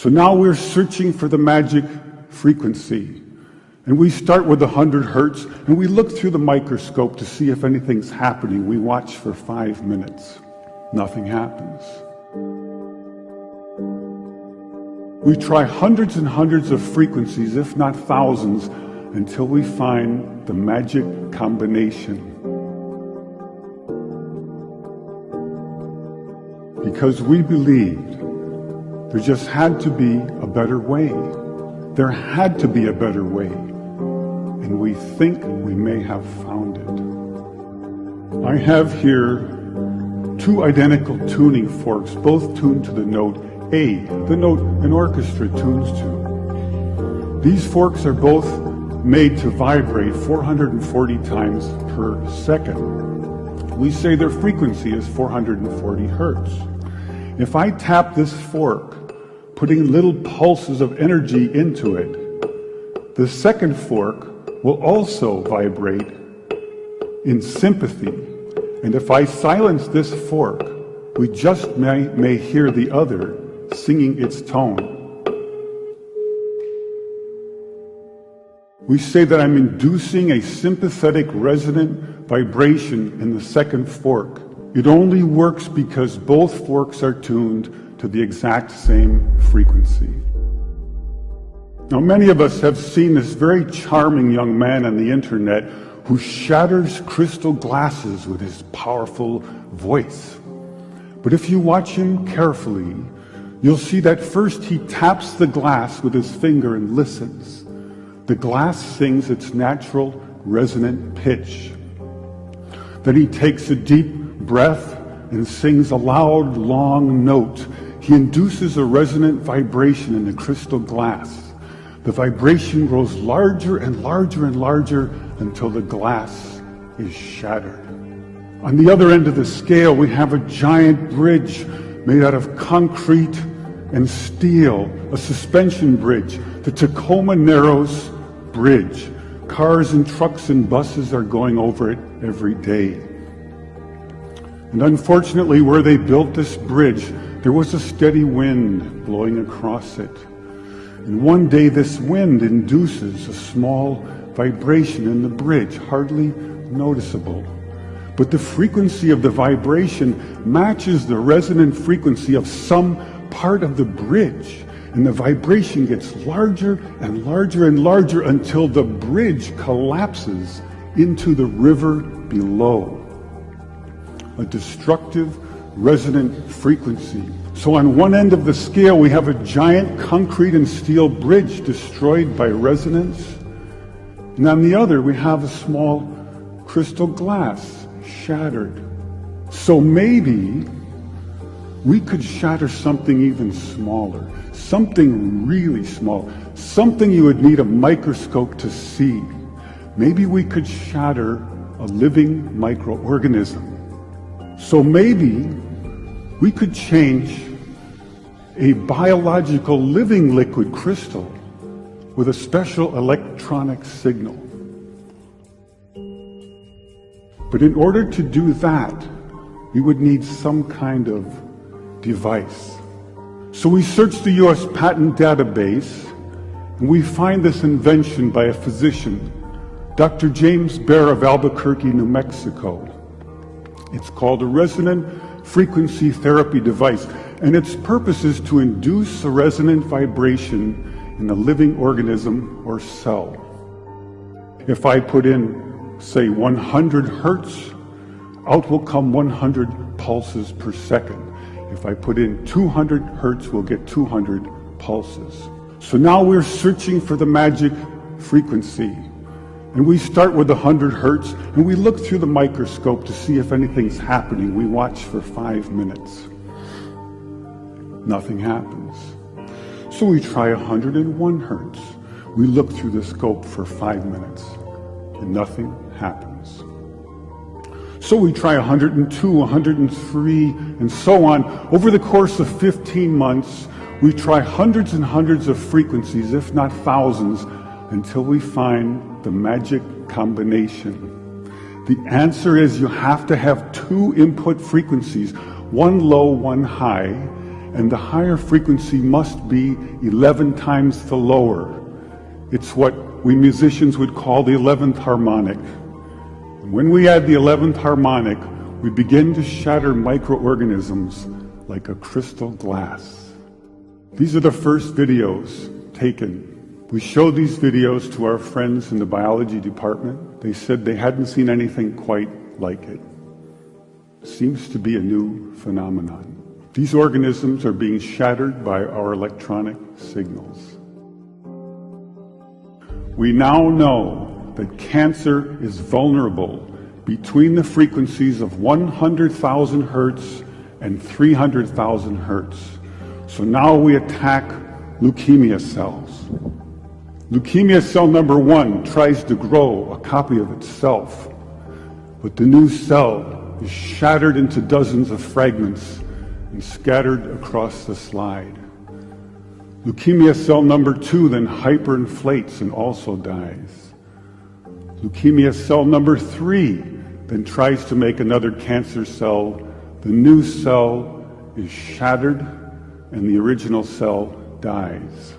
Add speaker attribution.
Speaker 1: So now we're searching for the magic frequency. And we start with 100 hertz, and we look through the microscope to see if anything's happening. We watch for 5 minutes. Nothing happens. We try hundreds and hundreds of frequencies, if not thousands, until we find the magic combination. Because we believed there just had to be a better way. There had to be a better way. And we think we may have found it. I have here 2 identical tuning forks, both tuned to the note A, the note an orchestra tunes to. These forks are both made to vibrate 440 times per second. We say their frequency is 440 hertz. If I tap this fork, putting little pulses of energy into it, the second fork will also vibrate in sympathy. And if I silence this fork, we just may hear the other singing its tone. We say that I'm inducing a sympathetic resonant vibration in the second fork. It only works because both forks are tuned to the exact same frequency. Now, many of us have seen this very charming young man on the internet who shatters crystal glasses with his powerful voice. But if you watch him carefully, you'll see that first he taps the glass with his finger and listens. The glass sings its natural resonant pitch. Then he takes a deep breath and sings a loud, long note. He induces a resonant vibration in the crystal glass. The vibration grows larger and larger and larger until the glass is shattered. On the other end of the scale, we have a giant bridge made out of concrete and steel, a suspension bridge, the Tacoma Narrows Bridge. Cars and trucks and buses are going over it every day. And unfortunately, where they built this bridge, there was a steady wind blowing across it. And one day this wind induces a small vibration in the bridge, hardly noticeable. But the frequency of the vibration matches the resonant frequency of some part of the bridge. And the vibration gets larger and larger and larger until the bridge collapses into the river below. A destructive resonant frequency. So on one end of the scale, we have a giant concrete and steel bridge destroyed by resonance. And on the other, we have a small crystal glass shattered. So maybe we could shatter something even smaller, something really small, something you would need a microscope to see. Maybe we could shatter a living microorganism. So maybe we could change a biological living liquid crystal with a special electronic signal. But in order to do that, we would need some kind of device. So we search the US patent database, and we find this invention by a physician, Dr. James Bear of Albuquerque, New Mexico. It's called a resonant frequency therapy device, and its purpose is to induce a resonant vibration in a living organism or cell. If I put in, say, 100 hertz, out will come 100 pulses per second. If I put in 200 hertz, we'll get 200 pulses. So now we're searching for the magic frequency. And we start with 100 hertz, and we look through the microscope to see if anything's happening. We watch for 5 minutes. Nothing happens. So we try 101 hertz. We look through the scope for 5 minutes, and nothing happens. So we try 102, 103, and so on. Over the course of 15 months, we try hundreds and hundreds of frequencies, if not thousands, until we find the magic combination. The answer is you have to have 2 input frequencies, one low, one high, and the higher frequency must be 11 times the lower. It's what we musicians would call the 11th harmonic. And when we add the 11th harmonic, we begin to shatter microorganisms like a crystal glass. These are the first videos taken. We showed these videos to our friends in the biology department. They said they hadn't seen anything quite like it. It seems to be a new phenomenon. These organisms are being shattered by our electronic signals. We now know that cancer is vulnerable between the frequencies of 100,000 hertz and 300,000 hertz. So now we attack leukemia cells. Leukemia cell number 1 tries to grow a copy of itself, but the new cell is shattered into dozens of fragments and scattered across the slide. Leukemia cell number 2 then hyperinflates and also dies. Leukemia cell number 3 then tries to make another cancer cell. The new cell is shattered and the original cell dies.